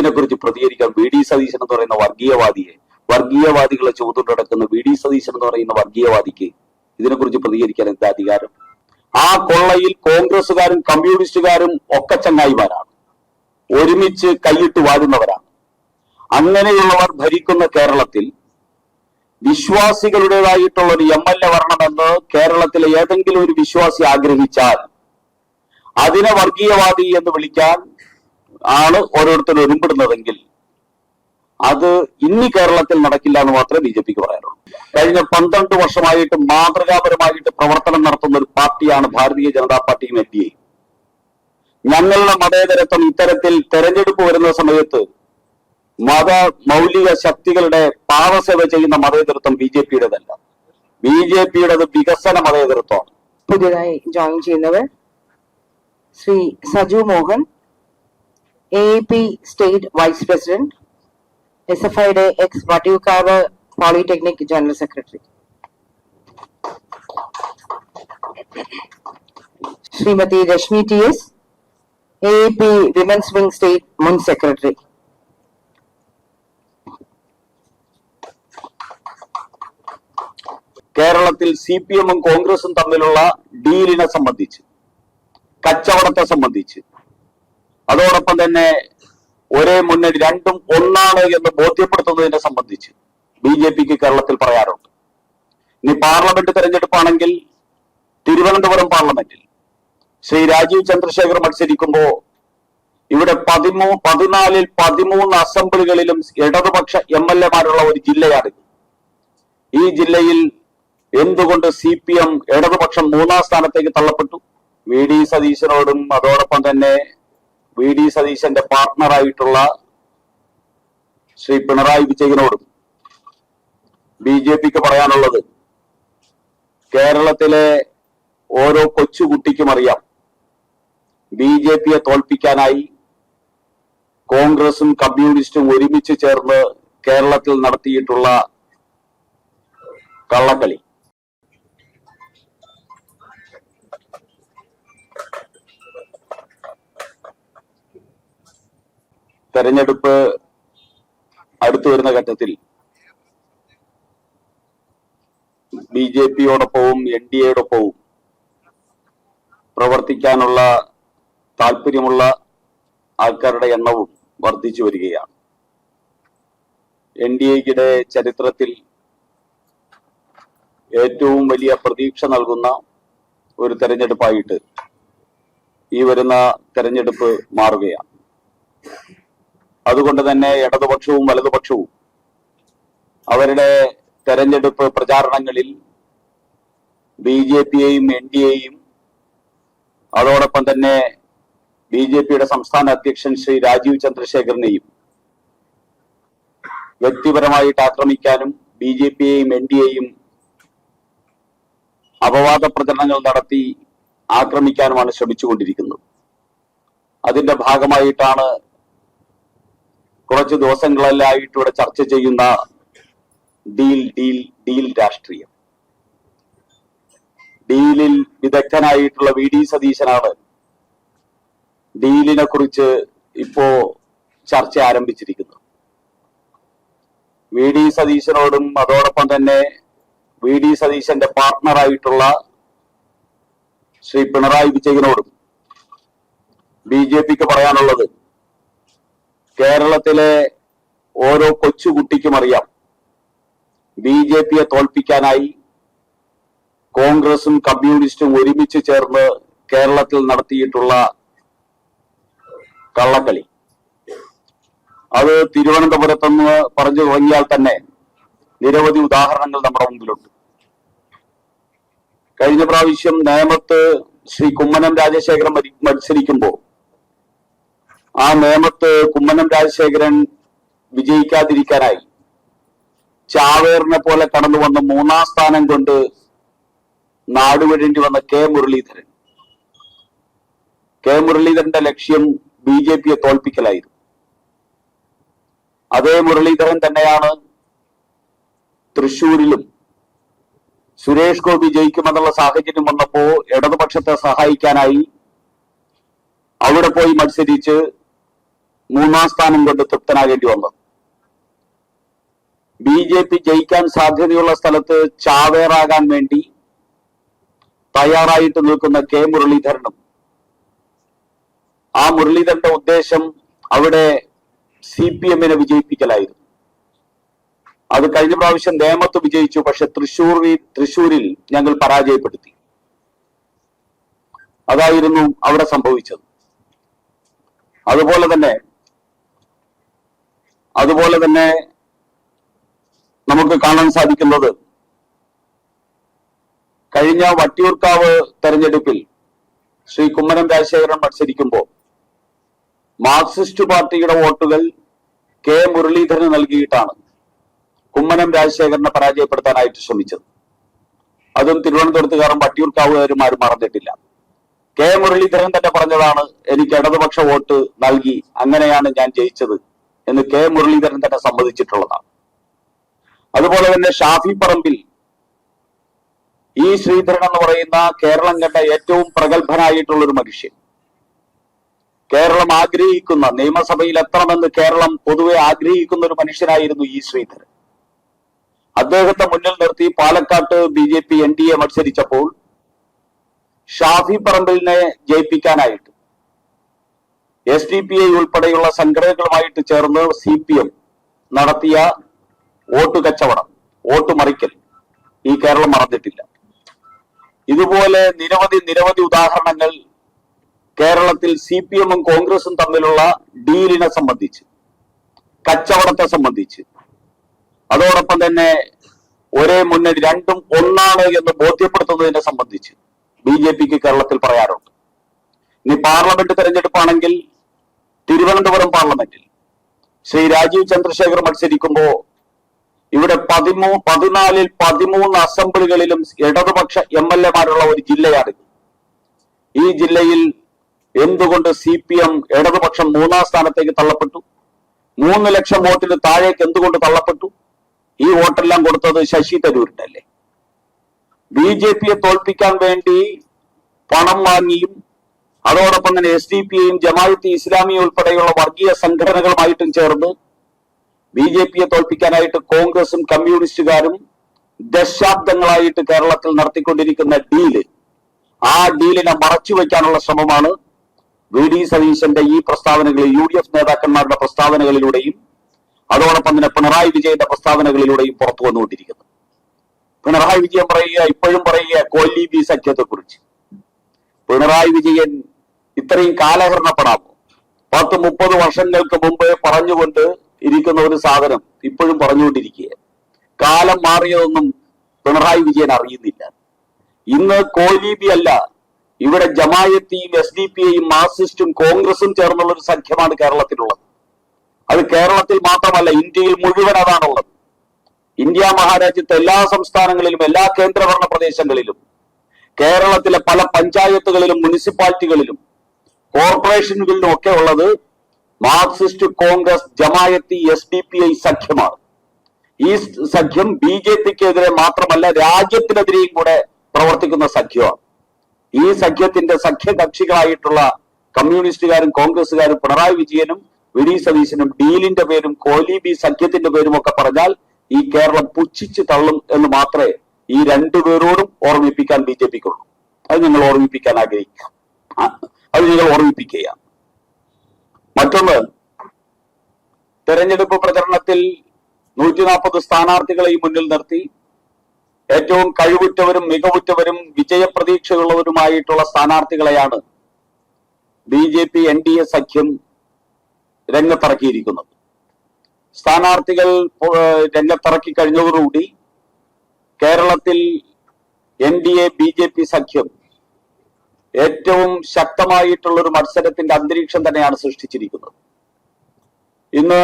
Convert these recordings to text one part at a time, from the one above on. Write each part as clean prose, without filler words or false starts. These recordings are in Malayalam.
ഇതിനെക്കുറിച്ച് പ്രതികരിക്കാൻ വി ഡി സതീശൻ എന്ന് പറയുന്ന വർഗീയവാദികളെ ചുമന്നുകൊണ്ട് നടക്കുന്ന വി ഡി സതീശൻ എന്ന് പറയുന്ന വർഗീയവാദിക്ക് ഇതിനെക്കുറിച്ച് പ്രതികരിക്കാൻ എന്താ അധികാരം? ആ കൊള്ളയിൽ കോൺഗ്രസുകാരും കമ്മ്യൂണിസ്റ്റുകാരും ഒക്കെ ചങ്ങായിമാരാണ്, ഒരുമിച്ച് കൈയിട്ട് വാഴുന്നവരാണ്. അങ്ങനെയുള്ളവർ ഭരിക്കുന്ന കേരളത്തിൽ വിശ്വാസികളുടേതായിട്ടുള്ള ഒരു MLA വരണമെന്ന് കേരളത്തിലെ ഏതെങ്കിലും ഒരു വിശ്വാസി ആഗ്രഹിച്ചാൽ അതിനെ വർഗീയവാദി എന്ന് വിളിക്കാൻ ആണ് ഓരോരുത്തരും ഒരുമ്പെടുന്നതെങ്കിൽ അത് ഇനി കേരളത്തിൽ നടക്കില്ല എന്ന് മാത്രമേ BJPക്ക് പറയാനുള്ളൂ. കഴിഞ്ഞ 12 വർഷമായിട്ട് മാതൃകാപരമായിട്ട് പ്രവർത്തനം നടത്തുന്ന ഒരു പാർട്ടിയാണ് ഭാരതീയ ജനതാ പാർട്ടിയും NDA. ഞങ്ങളുടെ മതേതരത്വം ഇത്തരത്തിൽ തെരഞ്ഞെടുപ്പ് വരുന്ന സമയത്ത് മൗലിക ശക്തികളുടെ പാവസേവ ചെയ്യുന്ന മതേതരത്വം BJPയുടേതല്ല. BJPയുടേത് വികസന മതേതരത്വമാണ്. പുതിയതായി ജോയിൻ ചെയ്യുന്നവർ Shri Saju Mohan, AAP state vice president, SFIയുടെ ex Vattiyoorkavu polytechnic general secretary. Shrimati Rashmi TS, AAP women's wing state മുൻ സെക്രട്ടറി. കേരളത്തിൽ CPM-ഉം കോൺഗ്രസും തമ്മിലുള്ള ഡീലിനെ സംബന്ധിച്ച്, കച്ചവടത്തെ സംബന്ധിച്ച്, അതോടൊപ്പം തന്നെ ഒരേ മുന്നണി രണ്ടും ഒന്നാണ് എന്ന് ബോധ്യപ്പെടുത്തുന്നതിനെ സംബന്ധിച്ച് BJPക്ക് കേരളത്തിൽ പറയാറുണ്ട്. ഇനി പാർലമെന്റ് തെരഞ്ഞെടുപ്പാണെങ്കിൽ തിരുവനന്തപുരം പാർലമെന്റിൽ ശ്രീ രാജീവ് ചന്ദ്രശേഖർ മത്സരിക്കുമ്പോൾ ഇവിടെ 14-ൽ 13 അസംബ്ലികളിലും ഇടതുപക്ഷ MLA-മാരുള്ള ഒരു ജില്ലയാണിത്. ഈ ജില്ലയിൽ എന്തുകൊണ്ട് CPM ഇടതുപക്ഷം 3-ാം സ്ഥാനത്തേക്ക് തള്ളപ്പെട്ടു? വി ഡി സതീശനോടും അതോടൊപ്പം തന്നെ വി ഡി സതീശന്റെ പാർട്ണറായിട്ടുള്ള ശ്രീ പിണറായി വിജയനോടും BJPക്ക് പറയാനുള്ളത്, കേരളത്തിലെ ഓരോ കൊച്ചുകുട്ടിക്കും അറിയാം BJPയെ തോൽപ്പിക്കാനായി കോൺഗ്രസും കമ്മ്യൂണിസ്റ്റും ഒരുമിച്ച് ചേർന്ന് കേരളത്തിൽ നടത്തിയിട്ടുള്ള കള്ളക്കളി. തെരഞ്ഞെടുപ്പ് അടുത്തു വരുന്ന ഘട്ടത്തിൽ BJPയോടൊപ്പവും NDAയോടൊപ്പവും പ്രവർത്തിക്കാനുള്ള താല്പര്യമുള്ള ആൾക്കാരുടെ എണ്ണവും വർദ്ധിച്ചു വരികയാണ്. NDAയുടെ ചരിത്രത്തിൽ ഏറ്റവും വലിയ പ്രതീക്ഷ നൽകുന്ന ഒരു തെരഞ്ഞെടുപ്പായിട്ട് ഈ വരുന്ന തെരഞ്ഞെടുപ്പ് മാറുകയാണ്. അതുകൊണ്ട് തന്നെ ഇടതുപക്ഷവും വലതുപക്ഷവും അവരുടെ തെരഞ്ഞെടുപ്പ് പ്രചാരണങ്ങളിൽ BJPയെയും NDAയെയും അതോടൊപ്പം തന്നെ BJPയുടെ സംസ്ഥാന അധ്യക്ഷൻ ശ്രീ രാജീവ് ചന്ദ്രശേഖറിനെയും വ്യക്തിപരമായിട്ട് ആക്രമിക്കാനും BJPയെയും NDAയെയും അപവാദ പ്രചരണങ്ങൾ നടത്തി ആക്രമിക്കാനുമാണ് ശ്രമിച്ചുകൊണ്ടിരിക്കുന്നത്. അതിന്റെ ഭാഗമായിട്ടാണ് കുറച്ച് ദിവസങ്ങളിലായിട്ട് ഇവിടെ ചർച്ച ചെയ്യുന്ന ഡീൽ രാഷ്ട്രീയം. ഡീലിൽ വിദഗ്ധനായിട്ടുള്ള വി ഡി സതീശനാണ് ഡീലിനെ കുറിച്ച് ഇപ്പോ ചർച്ച ആരംഭിച്ചിരിക്കുന്നത്. വി ഡി സതീശനോടും അതോടൊപ്പം തന്നെ വി ഡി സതീശന്റെ പാർട്ണറായിട്ടുള്ള ശ്രീ പിണറായി വിജയനോടും BJPക്ക് പറയാനുള്ളത്, കേരളത്തിലെ ഓരോ കൊച്ചുകുട്ടിക്കും അറിയാം BJPയെ തോൽപ്പിക്കാനായി കോൺഗ്രസും കമ്മ്യൂണിസ്റ്റും ഒരുമിച്ച് ചേർന്ന് കേരളത്തിൽ നടത്തിയിട്ടുള്ള കള്ളക്കളി. അത് തിരുവനന്തപുരത്തെന്ന് പറഞ്ഞു തുടങ്ങിയാൽ തന്നെ നിരവധി ഉദാഹരണങ്ങൾ നമ്മുടെ മുമ്പിലുണ്ട്. കഴിഞ്ഞ പ്രാവശ്യം നേമത്ത് ശ്രീ കുമ്മനം രാജശേഖരൻ മത്സരിക്കുമ്പോൾ ആ നേമത്ത് കുമ്മനം രാജശേഖരൻ വിജയിക്കാതിരിക്കാനായി ചാവേറിനെ പോലെ കടന്നു വന്ന 3-ാം സ്ഥാനം കൊണ്ട് നാടുവിടേണ്ടി വന്ന കെ മുരളീധരന്റെ ലക്ഷ്യം BJPയെ തോൽപ്പിക്കലായിരുന്നു. അതേ മുരളീധരൻ തന്നെയാണ് തൃശൂരിലും സുരേഷ് ഗോപി ജയിക്കുമെന്നുള്ള സാഹചര്യം വന്നപ്പോ ഇടതുപക്ഷത്തെ സഹായിക്കാനായി അവിടെ പോയി മത്സരിച്ച് മൂന്നാം സ്ഥാനം കൊണ്ട് തൃപ്തനാകേണ്ടി വന്നത്. BJP ജയിക്കാൻ സാധ്യതയുള്ള സ്ഥലത്ത് ചാവേറാകാൻ വേണ്ടി തയ്യാറായിട്ട് നിൽക്കുന്ന K. മുരളീധരനും, ആ മുരളീധരന്റെ ഉദ്ദേശം അവിടെ CPM-നെ വിജയിപ്പിക്കലായിരുന്നു. അത് കഴിഞ്ഞ പ്രാവശ്യം നേമത്ത് വിജയിച്ചു, പക്ഷെ തൃശൂരിൽ ഞങ്ങൾ പരാജയപ്പെടുത്തി. അതായിരുന്നു അവിടെ സംഭവിച്ചത്. അതുപോലെ തന്നെ നമുക്ക് കാണാൻ സാധിക്കുന്നത് കഴിഞ്ഞ വട്ടിയൂർക്കാവ് തെരഞ്ഞെടുപ്പിൽ ശ്രീ കുമ്മനം രാജശേഖരൻ മത്സരിക്കുമ്പോൾ മാർക്സിസ്റ്റ് പാർട്ടിയുടെ വോട്ടുകൾ K. മുരളീധരന് നൽകിയിട്ടാണ് കുമ്മനം രാജശേഖരനെ പരാജയപ്പെടുത്താനായിട്ട് ശ്രമിച്ചത്. അതും തിരുവനന്തപുരത്തുകാരും വട്ടിയൂർക്കാവുകാരും ആരും മറന്നിട്ടില്ല. K. മുരളീധരൻ തന്നെ പറഞ്ഞതാണ്, എനിക്ക് ഇടതുപക്ഷ വോട്ട് നൽകി, അങ്ങനെയാണ് ഞാൻ ജയിച്ചത് എന്ന് K. മുരളീധരൻ തന്നെ സമ്മതിച്ചിട്ടുള്ളതാണ്. അതുപോലെ തന്നെ ഷാഫി പറമ്പിൽ E. ശ്രീധരൻ എന്ന് പറയുന്ന കേരളം കണ്ട ഏറ്റവും പ്രഗത്ഭനായിട്ടുള്ള ഒരു മനുഷ്യൻ, കേരളം ആഗ്രഹിക്കുന്ന, നിയമസഭയിൽ എത്തണമെന്ന് കേരളം പൊതുവെ ആഗ്രഹിക്കുന്ന ഒരു മനുഷ്യനായിരുന്നു E. ശ്രീധരൻ. അദ്ദേഹത്തെ മുന്നിൽ നിർത്തി പാലക്കാട്ട് BJP NDA മത്സരിച്ചപ്പോൾ ഷാഫി പറമ്പിലിനെ ജയിപ്പിക്കാനായിട്ട് SDPI ഉൾപ്പെടെയുള്ള സംഘടനകളുമായിട്ട് ചേർന്ന് CPM നടത്തിയ വോട്ട് കച്ചവടം, വോട്ട് മറിക്കൽ ഈ കേരളം മറന്നിട്ടില്ല. ഇതുപോലെ നിരവധി ഉദാഹരണങ്ങൾ കേരളത്തിൽ CPM-ഉം കോൺഗ്രസും തമ്മിലുള്ള ഡീലിനെ സംബന്ധിച്ച്, കച്ചവടത്തെ സംബന്ധിച്ച്, അതോടൊപ്പം തന്നെ ഒരേ മുന്നണി, രണ്ടും ഒന്നാണ് എന്ന് ബോധ്യപ്പെടുത്തുന്നതിനെ സംബന്ധിച്ച് BJPക്ക് കേരളത്തിൽ പറയാറുണ്ട്. ഇനി പാർലമെന്റ് തെരഞ്ഞെടുപ്പാണെങ്കിൽ തിരുവനന്തപുരം പാർലമെന്റിൽ ശ്രീ രാജീവ് ചന്ദ്രശേഖർ മത്സരിക്കുമ്പോൾ ഇവിടെ 14-ൽ 13 അസംബ്ലികളിലും ഇടതുപക്ഷ MLA-മാരുള്ള ഒരു ജില്ലയാണിത്. ഈ ജില്ലയിൽ എന്തുകൊണ്ട് CPM ഇടതുപക്ഷം 3-ാം സ്ഥാനത്തേക്ക് തള്ളപ്പെട്ടു? 3 ലക്ഷം വോട്ടിന് താഴേക്ക് എന്തുകൊണ്ട് തള്ളപ്പെട്ടു? ഈ വോട്ടെല്ലാം കൊടുത്തത് ശശി തരൂരിനല്ലേ? BJPയെ തോൽപ്പിക്കാൻ വേണ്ടി പണം വാങ്ങിയും അതോടൊപ്പം തന്നെ SDPയും ജമാഅത്തെ ഇസ്ലാമി ഉൾപ്പെടെയുള്ള വർഗീയ സംഘടനകളുമായിട്ടും ചേർന്ന് BJPയെ തോൽപ്പിക്കാനായിട്ട് കോൺഗ്രസും കമ്മ്യൂണിസ്റ്റുകാരും ദശാബ്ദങ്ങളായിട്ട് കേരളത്തിൽ നടത്തിക്കൊണ്ടിരിക്കുന്ന ഡീല്, ആ ഡീലിനെ മറച്ചുവെക്കാനുള്ള ശ്രമമാണ് VD സതീശന്റെ ഈ പ്രസ്താവനകളിൽ, UDF നേതാക്കന്മാരുടെ പ്രസ്താവനകളിലൂടെയും അതോടൊപ്പം തന്നെ പിണറായി വിജയന്റെ പ്രസ്താവനകളിലൂടെയും പുറത്തു വന്നുകൊണ്ടിരിക്കുന്നത്. പിണറായി വിജയൻ ഇപ്പോഴും പറയുക കോലീബി സഖ്യത്തെക്കുറിച്ച്. പിണറായി വിജയൻ ഇത്രയും കാലഹരണപ്പെടാമോ? 10-30 വർഷങ്ങൾക്ക് മുമ്പ് പറഞ്ഞുകൊണ്ട് ഇരിക്കുന്ന ഒരു സാധനം ഇപ്പോഴും പറഞ്ഞുകൊണ്ടിരിക്കുക. കാലം മാറിയതൊന്നും പിണറായി വിജയൻ അറിയുന്നില്ല. ഇന്ന് കോലീബി അല്ല, ഇവിടെ ജമായത്തിയും SDPയും മാർക്സിസ്റ്റും കോൺഗ്രസും ചേർന്നുള്ള ഒരു സഖ്യമാണ് കേരളത്തിലുള്ളത്. അത് കേരളത്തിൽ മാത്രമല്ല, ഇന്ത്യയിൽ മുഴുവൻ അതാണുള്ളത്. ഇന്ത്യ മഹാരാജ്യത്തെ എല്ലാ സംസ്ഥാനങ്ങളിലും, എല്ലാ കേന്ദ്രഭരണ പ്രദേശങ്ങളിലും, കേരളത്തിലെ പല പഞ്ചായത്തുകളിലും, മുനിസിപ്പാലിറ്റികളിലും, കോർപ്പറേഷനുകളിലും ഒക്കെ ഉള്ളത് മാർക്സിസ്റ്റ്, കോൺഗ്രസ്, ജമായത്തി, SDPI സഖ്യമാണ്. ഈ സഖ്യം BJPക്കെതിരെ മാത്രമല്ല രാജ്യത്തിനെതിരെയും കൂടെ പ്രവർത്തിക്കുന്ന സഖ്യമാണ്. ഈ സഖ്യത്തിന്റെ സഖ്യകക്ഷികളായിട്ടുള്ള കമ്മ്യൂണിസ്റ്റുകാരും കോൺഗ്രസുകാരും പിണറായി വിജയനും VD സതീശനും ഡീലിന്റെ പേരും കോലീബി സഖ്യത്തിന്റെ പേരും ഒക്കെ പറഞ്ഞാൽ ഈ കേരളം പുച്ഛിച്ച് തള്ളും എന്ന് മാത്രമേ ഈ രണ്ടുപേരോടും ഓർമ്മിപ്പിക്കാൻ BJPക്കുള്ളൂ. അത് നിങ്ങൾ ഓർമ്മിപ്പിക്കാൻ ആഗ്രഹിക്കാം, അത് നിങ്ങൾ ഓർമ്മിപ്പിക്കുക. മറ്റൊന്ന്, തെരഞ്ഞെടുപ്പ് പ്രചരണത്തിൽ 140 സ്ഥാനാർത്ഥികളെ മുന്നിൽ നിർത്തി ഏറ്റവും കഴിവുറ്റവരും മികവുറ്റവരും വിജയപ്രതീക്ഷയുള്ളവരുമായിട്ടുള്ള സ്ഥാനാർത്ഥികളെയാണ് BJP NDA സഖ്യം രംഗത്തിറക്കിയിരിക്കുന്നത്. സ്ഥാനാർത്ഥികൾ രംഗത്തിറക്കി കഴിഞ്ഞതോടുകൂടി കേരളത്തിൽ NDA BJP സഖ്യം ഏറ്റവും ശക്തമായിട്ടുള്ള ഒരു മത്സരത്തിന്റെ അന്തരീക്ഷം തന്നെയാണ് സൃഷ്ടിച്ചിരിക്കുന്നത്. ഇന്ന്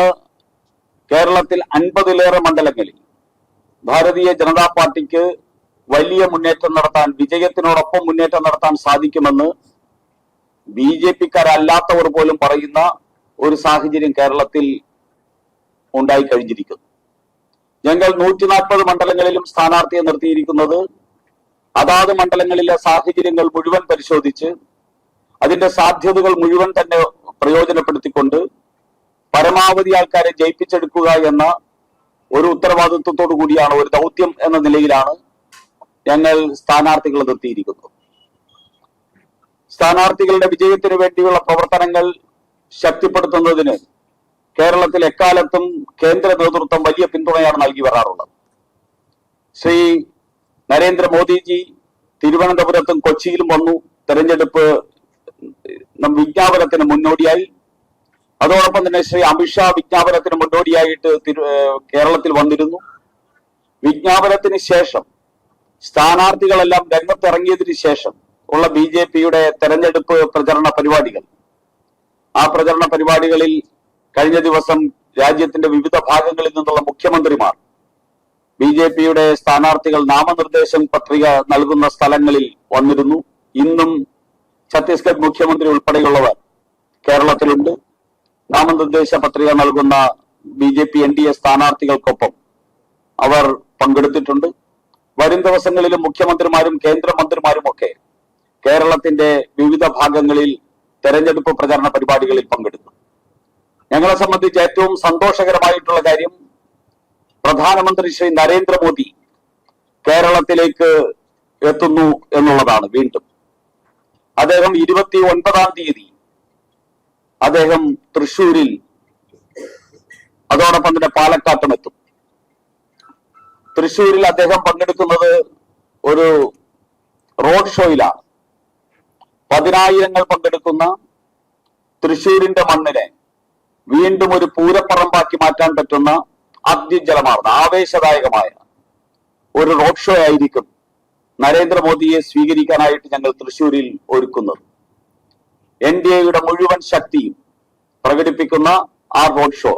കേരളത്തിൽ 50-ലേറെ മണ്ഡലങ്ങളിൽ ഭാരതീയ ജനതാ പാർട്ടിക്ക് വലിയ മുന്നേറ്റം നടത്താൻ, വിജയത്തിനോടൊപ്പം മുന്നേറ്റം നടത്താൻ സാധിക്കുമെന്ന് BJPക്കാരല്ലാത്തവർ പോലും പറയുന്ന ഒരു സാഹചര്യം കേരളത്തിൽ ഉണ്ടായി കഴിഞ്ഞിരിക്കുന്നു. ഞങ്ങൾ 140 മണ്ഡലങ്ങളിലും സ്ഥാനാർത്ഥിയെ നിർത്തിയിരിക്കുന്നത് അതാത് മണ്ഡലങ്ങളിലെ സാഹചര്യങ്ങൾ മുഴുവൻ പരിശോധിച്ച് അതിന്റെ സാധ്യതകൾ മുഴുവൻ തന്നെ പ്രയോജനപ്പെടുത്തിക്കൊണ്ട് പരമാവധി ആൾക്കാരെ ജയിപ്പിച്ചെടുക്കുക എന്ന ഒരു ഉത്തരവാദിത്വത്തോടു കൂടിയാണ്, ഒരു ദൗത്യം എന്ന നിലയിലാണ് ഞങ്ങൾ സ്ഥാനാർത്ഥികളെ നിർത്തിയിരിക്കുന്നത്. സ്ഥാനാർത്ഥികളുടെ വിജയത്തിന് വേണ്ടിയുള്ള പ്രവർത്തനങ്ങൾ ശക്തിപ്പെടുത്തുന്നതിന് കേരളത്തിൽ എക്കാലത്തും കേന്ദ്ര നേതൃത്വം വലിയ പിന്തുണയാണ് നൽകി വരാറുള്ളത്. ശ്രീ നരേന്ദ്രമോദിജി തിരുവനന്തപുരത്തും കൊച്ചിയിലും വന്നു. തെരഞ്ഞെടുപ്പ് വിജ്ഞാപനത്തിന് മുന്നോടിയായി. അതോടൊപ്പം തന്നെ ശ്രീ അമിത്ഷാ വിജ്ഞാപനത്തിന് മുന്നോടിയായിട്ട് കേരളത്തിൽ വന്നിരുന്നു. വിജ്ഞാപനത്തിന് ശേഷം സ്ഥാനാർത്ഥികളെല്ലാം രംഗത്തിറങ്ങിയതിനു ശേഷം ഉള്ള BJPയുടെ തെരഞ്ഞെടുപ്പ് പ്രചരണ പരിപാടികൾ, ആ പ്രചരണ പരിപാടികളിൽ കഴിഞ്ഞ ദിവസം രാജ്യത്തിന്റെ വിവിധ ഭാഗങ്ങളിൽ നിന്നുള്ള മുഖ്യമന്ത്രിമാർ BJPയുടെ സ്ഥാനാർത്ഥികൾ നാമനിർദ്ദേശം പത്രിക നൽകുന്ന സ്ഥലങ്ങളിൽ വന്നിരുന്നു. ഇന്നും ഛത്തീസ്ഗഡ് മുഖ്യമന്ത്രി ഉൾപ്പെടെയുള്ളവർ കേരളത്തിലുണ്ട്. നാമനിർദ്ദേശ പത്രിക നൽകുന്ന BJP NDA സ്ഥാനാർത്ഥികൾക്കൊപ്പം അവർ പങ്കെടുത്തിട്ടുണ്ട്. വരും ദിവസങ്ങളിലും മുഖ്യമന്ത്രിമാരും കേന്ദ്രമന്ത്രിമാരും ഒക്കെ കേരളത്തിന്റെ വിവിധ ഭാഗങ്ങളിൽ തെരഞ്ഞെടുപ്പ് പ്രചരണ പരിപാടികളിൽ പങ്കെടുക്കും. ഞങ്ങളെ സംബന്ധിച്ച് ഏറ്റവും സന്തോഷകരമായിട്ടുള്ള കാര്യം, പ്രധാനമന്ത്രി ശ്രീ നരേന്ദ്രമോദി കേരളത്തിലേക്ക് എത്തുന്നു എന്നുള്ളതാണ്. വീണ്ടും അദ്ദേഹം 29-ാം തീയതി അദ്ദേഹം തൃശൂരിൽ, അതോടൊപ്പം തന്നെ പാലക്കാട്ടും എത്തും. തൃശൂരിൽ അദ്ദേഹം പങ്കെടുക്കുന്നത് ഒരു റോഡ് ഷോയിലാണ്. 10,000 പങ്കെടുക്കുന്ന തൃശൂരിന്റെ മണ്ണിനെ വീണ്ടും ഒരു പൂരപ്പറമ്പാക്കി മാറ്റാൻ പറ്റുന്ന അത്യുജ്വലമാർന്ന ആവേശദായകമായ ഒരു റോഡ് ഷോ ആയിരിക്കും നരേന്ദ്രമോദിയെ സ്വീകരിക്കാനായിട്ട് ഞങ്ങൾ തൃശൂരിൽ ഒരുക്കുന്നത്. NDAയുടെ മുഴുവൻ ശക്തിയും പ്രകടിപ്പിക്കുന്ന ആ റോഡ് ഷോ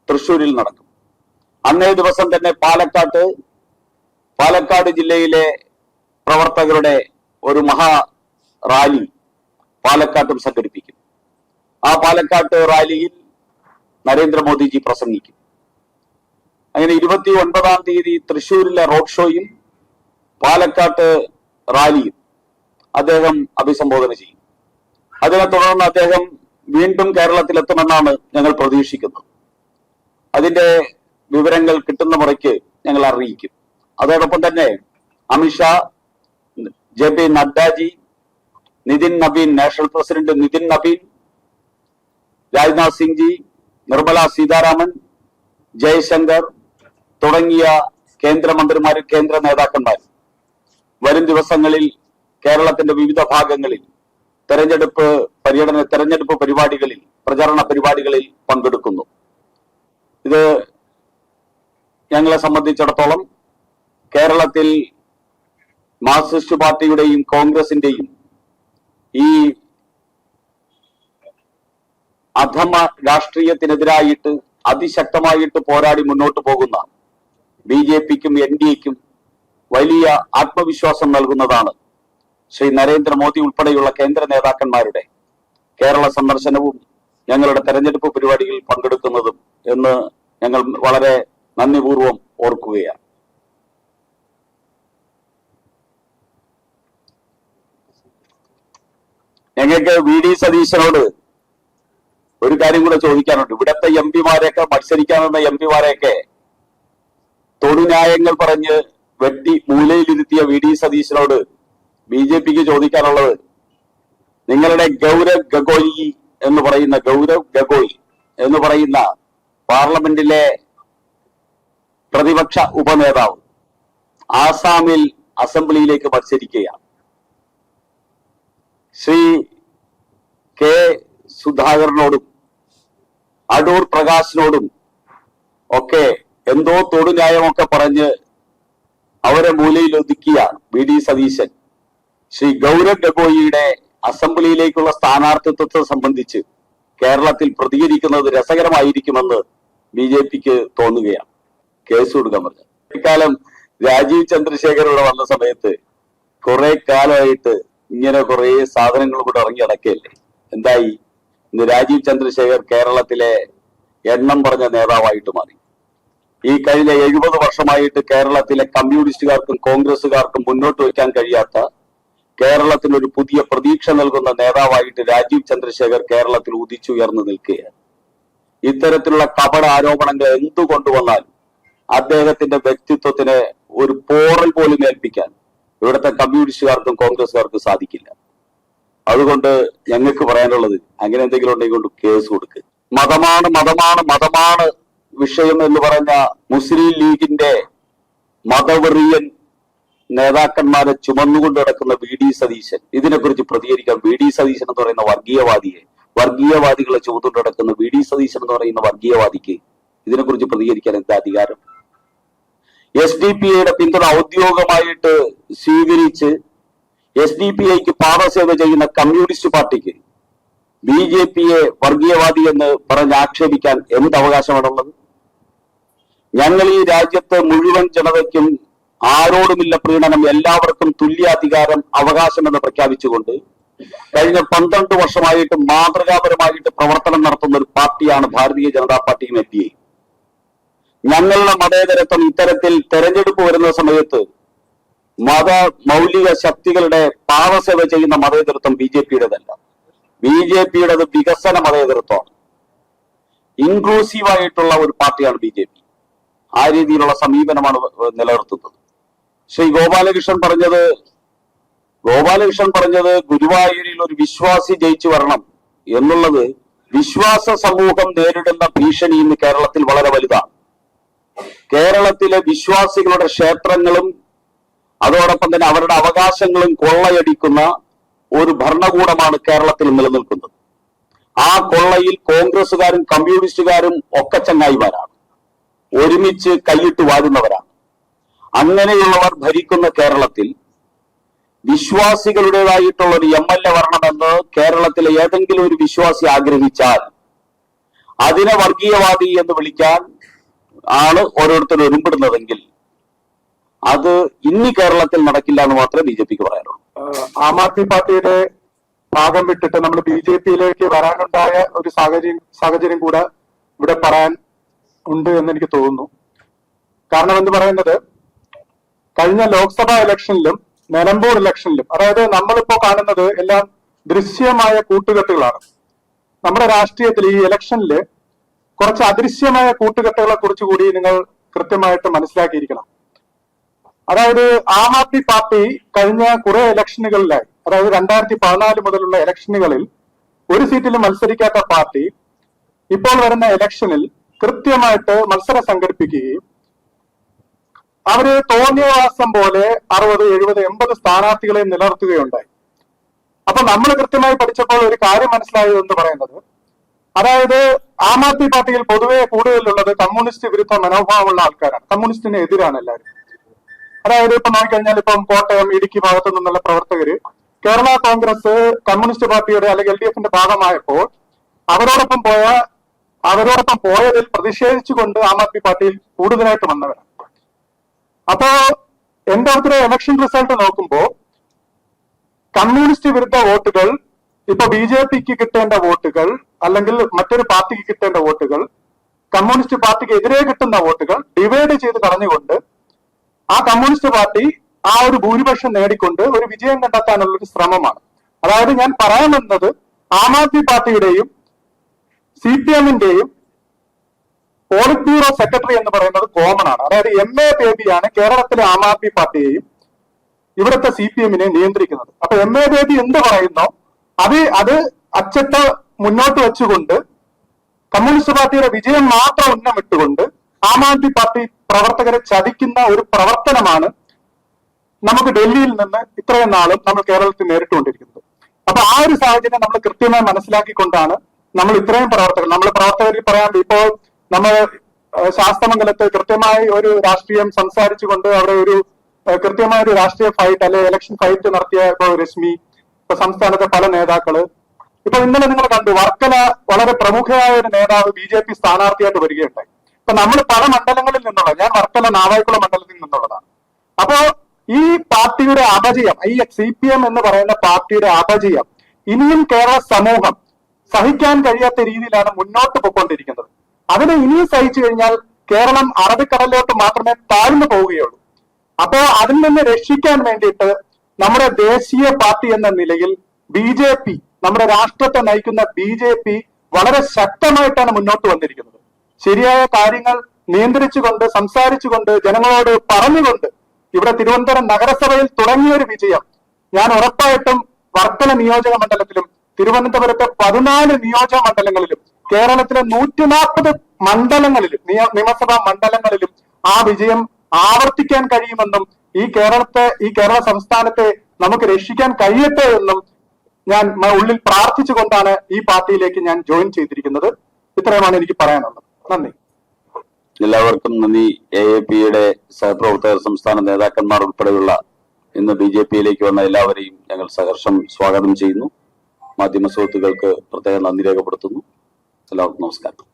തൃശൂരിൽ നടക്കും. അന്നേ ദിവസം തന്നെ പാലക്കാട് ജില്ലയിലെ പ്രവർത്തകരുടെ ഒരു മഹാ റാലി പാലക്കാട്ടും സംഘടിപ്പിക്കും. ആ പാലക്കാട്ട് റാലിയിൽ നരേന്ദ്രമോദിജി പ്രസംഗിക്കും. അങ്ങനെ 29-ാം തീയതി തൃശൂരിലെ റോഡ് ഷോയും പാലക്കാട്ട് റാലിയും അദ്ദേഹം അഭിസംബോധന ചെയ്യും. അതിനെ തുടർന്ന് അദ്ദേഹം വീണ്ടും കേരളത്തിലെത്തുമെന്നാണ് ഞങ്ങൾ പ്രതീക്ഷിക്കുന്നത്. അതിന്റെ വിവരങ്ങൾ കിട്ടുന്ന മുറയ്ക്ക് ഞങ്ങൾ അറിയിക്കും. അതോടൊപ്പം തന്നെ Amit Shah, JP Nadda ji, Nitin Nabin, national president Nitin Nabin, Rajnath Singh ji, Nirmala Sitharaman, Jaishankar തുടങ്ങിയ കേന്ദ്രമന്ത്രിമാരും കേന്ദ്ര നേതാക്കന്മാരും വരും ദിവസങ്ങളിൽ കേരളത്തിന്റെ വിവിധ ഭാഗങ്ങളിൽ തെരഞ്ഞെടുപ്പ് പരിപാടികളിൽ, പ്രചരണ പരിപാടികളിൽ പങ്കെടുക്കുന്നു. ഇത് ഞങ്ങളെ സംബന്ധിച്ചിടത്തോളം കേരളത്തിൽ മാർക്സിസ്റ്റ് പാർട്ടിയുടെയും കോൺഗ്രസിന്റെയും ഈ അധമ രാഷ്ട്രീയത്തിനെതിരായിട്ട് അതിശക്തമായിട്ട് പോരാടി മുന്നോട്ട് പോകുന്ന BJPക്കും NDAക്കും വലിയ ആത്മവിശ്വാസം നൽകുന്നതാണ് ശ്രീ നരേന്ദ്രമോദി ഉൾപ്പെടെയുള്ള കേന്ദ്ര നേതാക്കന്മാരുടെ കേരള സന്ദർശനവും ഞങ്ങളുടെ തെരഞ്ഞെടുപ്പ് പരിപാടികളിൽ പങ്കെടുക്കുന്നതും എന്ന് ഞങ്ങൾ വളരെ നന്ദിപൂർവ്വം ഓർക്കുകയാണ്. ഞങ്ങൾക്ക് VD സതീശനോട് ഒരു കാര്യം കൂടെ ചോദിക്കാനുണ്ട്. ഇവിടത്തെ MP-മാരെയൊക്കെ, മത്സരിക്കാനെന്ന MP-മാരെയൊക്കെ തൊടുന്യായങ്ങൾ പറഞ്ഞ് വെട്ടി മൂലയിലിരുത്തിയ VD സതീശനോട് BJPക്ക് ചോദിക്കാനുള്ളത്, നിങ്ങളുടെ ഗൗരവ് ഗഗോയി എന്ന് പറയുന്ന പാർലമെന്റിലെ പ്രതിപക്ഷ ഉപനേതാവ് ആസാമിൽ അസംബ്ലിയിലേക്ക് മത്സരിക്കുകയാണ്. ശ്രീ K. സുധാകരനോടും അടൂർ പ്രകാശിനോടും ഒക്കെ എന്തോ തൊടുന്യായമൊക്കെ പറഞ്ഞ് അവരെ മൂലയിൽ ഒതുക്കിയ VD സതീശൻ ശ്രീ ഗൗരവ് ഗഗോയിയുടെ അസംബ്ലിയിലേക്കുള്ള സ്ഥാനാർത്ഥിത്വത്തെ സംബന്ധിച്ച് കേരളത്തിൽ പ്രതികരിക്കുന്നത് രസകരമായിരിക്കുമെന്ന് BJPക്ക് തോന്നുകയാണ്. കേസ് കൊടുക്കാൻ പറഞ്ഞു. ഇക്കാലം രാജീവ് ചന്ദ്രശേഖർ ഇവിടെ വന്ന സമയത്ത് കുറെ കാലമായിട്ട് ഇങ്ങനെ കുറെ സാധനങ്ങൾ കൂടെ ഇറങ്ങി നടക്കുകയല്ലേ. എന്തായി? ഇന്ന് രാജീവ് ചന്ദ്രശേഖർ കേരളത്തിലെ എണ്ണം പറഞ്ഞ നേതാവായിട്ട് മാറി. ഈ കഴിഞ്ഞ 70 വർഷമായിട്ട് കേരളത്തിലെ കമ്മ്യൂണിസ്റ്റുകാർക്കും കോൺഗ്രസുകാർക്കും മുന്നോട്ട് വയ്ക്കാൻ കഴിയാത്ത കേരളത്തിന് ഒരു പുതിയ പ്രതീക്ഷ നൽകുന്ന നേതാവായിട്ട് രാജീവ് ചന്ദ്രശേഖർ കേരളത്തിൽ ഉദിച്ചുയർന്നു നിൽക്കുകയാണ്. ഇത്തരത്തിലുള്ള കപട ആരോപണങ്ങൾ എന്തു കൊണ്ടുവന്നാലും അദ്ദേഹത്തിന്റെ വ്യക്തിത്വത്തിന് ഒരു പോറൽ പോലും ഏൽപ്പിക്കാൻ ഇവിടുത്തെ കമ്മ്യൂണിസ്റ്റുകാർക്കും കോൺഗ്രസുകാർക്കും സാധിക്കില്ല. അതുകൊണ്ട് ഞങ്ങൾക്ക് പറയാനുള്ളത്, അങ്ങനെ എന്തെങ്കിലും ഉണ്ടെങ്കിൽ കൊണ്ട് കേസ് കൊടുക്ക്. മതമാണ് വിഷയം എന്ന് പറഞ്ഞ മുസ്ലിം ലീഗിന്റെ മതവെറിയൻ നേതാക്കന്മാരെ ചുമന്നുകൊണ്ട് കിടക്കുന്ന വി ഡി സതീശൻ ഇതിനെക്കുറിച്ച് പ്രതികരിക്കാൻ, വി ഡി സതീശൻ എന്ന് പറയുന്ന വർഗീയവാദികളെ ചുമന്നുകൊണ്ട് കിടക്കുന്ന വി ഡി സതീശൻ എന്ന് പറയുന്ന വർഗീയവാദിക്ക് ഇതിനെക്കുറിച്ച് പ്രതികരിക്കാൻ എന്താ അധികാരം? SDPIയുടെ പിന്തുണ ഔദ്യോഗികമായിട്ട് സ്വീകരിച്ച് SDPIക്ക് പാദസേവ ചെയ്യുന്ന കമ്മ്യൂണിസ്റ്റ് പാർട്ടിക്ക് BJPയെ വർഗീയവാദി എന്ന് പറഞ്ഞ് ആക്ഷേപിക്കാൻ എന്ത് അവകാശമാണുള്ളത്? ഞങ്ങൾ ഈ രാജ്യത്ത് മുഴുവൻ ജനതയ്ക്കും ആരോടുമില്ല പ്രീണനം, എല്ലാവർക്കും തുല്യാധികാരം, അവകാശം എന്ന് പ്രഖ്യാപിച്ചുകൊണ്ട് കഴിഞ്ഞ 12 വർഷമായിട്ട് മാതൃകാപരമായിട്ട് പ്രവർത്തനം നടത്തുന്ന ഒരു പാർട്ടിയാണ് ഭാരതീയ ജനതാ പാർട്ടിയും NDA. ഞങ്ങളുടെ മതേതരത്വം ഇത്തരത്തിൽ തെരഞ്ഞെടുപ്പ് വരുന്ന സമയത്ത് മൗലിക ശക്തികളുടെ പാദസേവ ചെയ്യുന്ന മതേതരത്വം BJPയുടേതല്ല. BJPയുടേത് വികസന മതേതരത്വമാണ്. ഇൻക്ലൂസീവായിട്ടുള്ള ഒരു പാർട്ടിയാണ് BJP. ആ രീതിയിലുള്ള സമീപനമാണ് നിലനിർത്തുന്നത്. ശ്രീ ഗോപാലകൃഷ്ണൻ പറഞ്ഞത് ഗുരുവായൂരിൽ ഒരു വിശ്വാസി ജയിച്ചു വരണം എന്നുള്ളത് വിശ്വാസ സമൂഹം നേരിടുന്ന ഭീഷണി ഇന്ന് കേരളത്തിൽ വളരെ വലുതാണ്. കേരളത്തിലെ വിശ്വാസികളുടെ ക്ഷേത്രങ്ങളും അതോടൊപ്പം തന്നെ അവരുടെ അവകാശങ്ങളും കൊള്ളയടിക്കുന്ന ഒരു ഭരണകൂടമാണ് കേരളത്തിൽ നിലനിൽക്കുന്നത്. ആ കൊള്ളയിൽ കോൺഗ്രസുകാരും കമ്മ്യൂണിസ്റ്റുകാരും ഒക്കെ ചങ്ങായിമാരാണ്, ഒരുമിച്ച് കൈയിട്ട് വാഴുന്നവരാണ്. അങ്ങനെയുള്ളവർ ഭരിക്കുന്ന കേരളത്തിൽ വിശ്വാസികളുടേതായിട്ടുള്ള ഒരു MLA വരണമെന്ന് കേരളത്തിലെ ഏതെങ്കിലും ഒരു വിശ്വാസി ആഗ്രഹിച്ചാൽ അതിനെ വർഗീയവാദി എന്ന് വിളിക്കാൻ ആണ് ഓരോരുത്തരും ഒരുമ്പെടുന്നതെങ്കിൽ അത് ഇനി കേരളത്തിൽ നടക്കില്ല എന്ന് മാത്രമേ BJPക്ക് പറയാനുള്ളൂ. ആം ആദ്മി പാർട്ടിയുടെ ഭാഗം വിട്ടിട്ട് നമ്മൾ BJPയിലേക്ക് വരാനുണ്ടായ ഒരു സാഹചര്യം കൂടെ ഇവിടെ പറയാൻ ഉണ്ട് എന്ന് എനിക്ക് തോന്നുന്നു. കാരണം എന്ന് പറയുന്നത്, കഴിഞ്ഞ ലോക്സഭാ ഇലക്ഷനിലും നിലമ്പൂർ ഇലക്ഷനിലും, അതായത് നമ്മളിപ്പോ കാണുന്നത് എല്ലാം ദൃശ്യമായ കൂട്ടുകെട്ടുകളാണ്. നമ്മുടെ രാഷ്ട്രീയത്തിൽ ഈ ഇലക്ഷനിൽ കുറച്ച് അദൃശ്യമായ കൂട്ടുകെട്ടുകളെ കുറിച്ച് കൂടി നിങ്ങൾ കൃത്യമായിട്ട് മനസ്സിലാക്കിയിരിക്കണം. അതായത് ആം ആദ്മി പാർട്ടി കഴിഞ്ഞ കുറെ ഇലക്ഷനുകളിലായി, അതായത് 2014 മുതലുള്ള ഇലക്ഷനുകളിൽ ഒരു സീറ്റിലും മത്സരിക്കാത്ത പാർട്ടി ഇപ്പോൾ വരുന്ന ഇലക്ഷനിൽ കൃത്യമായിട്ട് മത്സരം സംഘടിപ്പിക്കുകയും അവര് തോന്നിയവാസം പോലെ 60, 70, 80 സ്ഥാനാർത്ഥികളെ നിലനിർത്തുകയുണ്ടായി. അപ്പൊ നമ്മൾ കൃത്യമായി പഠിച്ചപ്പോൾ ഒരു കാര്യം മനസ്സിലായത് എന്ന് പറയുന്നത്, അതായത് ആം ആദ്മി പാർട്ടിയിൽ പൊതുവെ കൂടുതലുള്ളത് കമ്മ്യൂണിസ്റ്റ് വിരുദ്ധ മനോഭാവമുള്ള ആൾക്കാരാണ്. കമ്മ്യൂണിസ്റ്റിന് എതിരാണ് എല്ലാവരും. അതായത് ഇപ്പൊ നോക്കിക്കഴിഞ്ഞാൽ ഇപ്പം കോട്ടയം, ഇടുക്കി ഭാഗത്തു നിന്നുള്ള പ്രവർത്തകര് കേരള കോൺഗ്രസ് കമ്മ്യൂണിസ്റ്റ് പാർട്ടിയുടെ അല്ലെങ്കിൽ LDFന്റെ ഭാഗമായപ്പോൾ അവരോടൊപ്പം പോയതിൽ പ്രതിഷേധിച്ചുകൊണ്ട് ആം ആദ്മി പാർട്ടിയിൽ കൂടുതലായിട്ട് വന്നവരാണ്. അപ്പോ എന്റെ അടുത്ത ഇലക്ഷൻ റിസൾട്ട് നോക്കുമ്പോ കമ്മ്യൂണിസ്റ്റ് വിരുദ്ധ വോട്ടുകൾ, ഇപ്പൊ BJPക്ക് കിട്ടേണ്ട വോട്ടുകൾ അല്ലെങ്കിൽ മറ്റൊരു പാർട്ടിക്ക് കിട്ടേണ്ട വോട്ടുകൾ, കമ്മ്യൂണിസ്റ്റ് പാർട്ടിക്ക് എതിരെ കിട്ടുന്ന വോട്ടുകൾ ഡിവൈഡ് ചെയ്ത് കളഞ്ഞുകൊണ്ട് ആ കമ്മ്യൂണിസ്റ്റ് പാർട്ടി ആ ഒരു ഭൂരിപക്ഷം നേടിക്കൊണ്ട് ഒരു വിജയം കണ്ടെത്താനുള്ള ഒരു ശ്രമമാണ്. അതായത് ഞാൻ പറയാൻ വന്നത്, ആം ആദ്മി പാർട്ടിയുടെയും CPMന്റെയും പോളിറ്റ് ബ്യൂറോ സെക്രട്ടറി എന്ന് പറയുന്നത് കോമൺ ആണ്. അതായത് MA ബേബിയാണ് കേരളത്തിലെ ആം ആദ്മി പാർട്ടിയെയും ഇവിടുത്തെ CPMനെയും നിയന്ത്രിക്കുന്നത്. അപ്പൊ MA ബേബി എന്ത് പറയുന്നോ അത് അച്ചട്ട് മുന്നോട്ട് വെച്ചുകൊണ്ട് കമ്മ്യൂണിസ്റ്റ് പാർട്ടിയുടെ വിജയം മാത്രം ഉന്നമിട്ടുകൊണ്ട് ആം ആദ്മി പാർട്ടി പ്രവർത്തകരെ ചതിക്കുന്ന ഒരു പ്രവർത്തനമാണ് നമുക്ക് ഡൽഹിയിൽ നിന്ന് ഇത്രയും നാളും നമ്മൾ കേരളത്തിൽ നേരിട്ടുകൊണ്ടിരിക്കുന്നത്. അപ്പൊ ആ ഒരു സാഹചര്യം നമ്മൾ കൃത്യമായി മനസ്സിലാക്കിക്കൊണ്ടാണ് നമ്മൾ ഇത്രയും പ്രവർത്തകരിൽ പറയാൻ, ഇപ്പോൾ നമ്മൾ ശാസ്തമംഗലത്ത് കൃത്യമായി ഒരു രാഷ്ട്രീയം സംസാരിച്ചുകൊണ്ട് അവിടെ ഒരു കൃത്യമായ ഒരു രാഷ്ട്രീയ ഫൈറ്റ് അല്ലെ ഇലക്ഷൻ ഫൈറ്റ് നടത്തിയ ഇപ്പൊ രശ്മി, ഇപ്പൊ സംസ്ഥാനത്തെ പല നേതാക്കള്, ഇപ്പൊ ഇന്നലെ നിങ്ങൾ കണ്ടു വർക്കല വളരെ പ്രമുഖയായ ഒരു നേതാവ് BJP സ്ഥാനാർത്ഥിയായിട്ട് വരികയുണ്ടായി. ഇപ്പൊ നമ്മൾ പല മണ്ഡലങ്ങളിൽ നിന്നുള്ള, ഞാൻ വർക്കല നാവായിക്കുളം മണ്ഡലത്തിൽ നിന്നുള്ളതാണ്. അപ്പോ ഈ പാർട്ടിയുടെ അപജയം, ഈ CPM എന്ന് പറയുന്ന പാർട്ടിയുടെ അപജയം ഇനിയും കേരള സമൂഹം സഹിക്കാൻ കഴിയാത്ത രീതിയിലാണ് മുന്നോട്ട് പോയിക്കൊണ്ടിരിക്കുന്നത്. അതിനെ ഇനിയും സഹിച്ചു കഴിഞ്ഞാൽ കേരളം അറബിക്കടലിലോട്ട് മാത്രമേ താഴ്ന്നു പോവുകയുള്ളൂ. അപ്പോ അതിൽ നിന്ന് രക്ഷിക്കാൻ വേണ്ടിയിട്ട് നമ്മുടെ ദേശീയ പാർട്ടി എന്ന നിലയിൽ BJP, നമ്മുടെ രാഷ്ട്രത്തെ നയിക്കുന്ന BJP വളരെ ശക്തമായിട്ടാണ് മുന്നോട്ട് വന്നിരിക്കുന്നത്. ശരിയായ കാര്യങ്ങൾ നിയന്ത്രിച്ചുകൊണ്ട്, സംസാരിച്ചുകൊണ്ട്, ജനങ്ങളോട് പറഞ്ഞുകൊണ്ട് ഇവിടെ തിരുവനന്തപുരം നഗരസഭയിൽ തുടങ്ങിയ ഒരു വിജയം ഞാൻ ഉറപ്പായിട്ടും വർക്കല നിയോജക മണ്ഡലത്തിലും തിരുവനന്തപുരത്തെ 14 നിയോജക മണ്ഡലങ്ങളിലും കേരളത്തിലെ 140 മണ്ഡലങ്ങളിലും നിയമസഭാ മണ്ഡലങ്ങളിലും ആ വിജയം ആവർത്തിക്കാൻ കഴിയുമെന്നും ഈ കേരള സംസ്ഥാനത്തെ നമുക്ക് രക്ഷിക്കാൻ കഴിയട്ടെ എന്നും ഞാൻ ഉള്ളിൽ പ്രാർത്ഥിച്ചുകൊണ്ടാണ് ഈ പാർട്ടിയിലേക്ക് ഞാൻ ജോയിൻ ചെയ്തിരിക്കുന്നത്. ഇത്രയുമാണ് എനിക്ക് പറയാനുള്ളത്. നന്ദി. എല്ലാവർക്കും നന്ദി. AAP-യുടെ സഹപ്രവർത്തകർ, സംസ്ഥാന നേതാക്കന്മാർ ഉൾപ്പെടെയുള്ള ഇന്ന് BJP-യിലേക്ക് വന്ന എല്ലാവരെയും ഞങ്ങൾ സഹർഷം സ്വാഗതം ചെയ്യുന്നു. മാധ്യമ സുഹൃത്തുക്കൾക്ക് പ്രത്യേക നന്ദി രേഖപ്പെടുത്തുന്നു. എല്ലാവർക്കും നമസ്കാരം.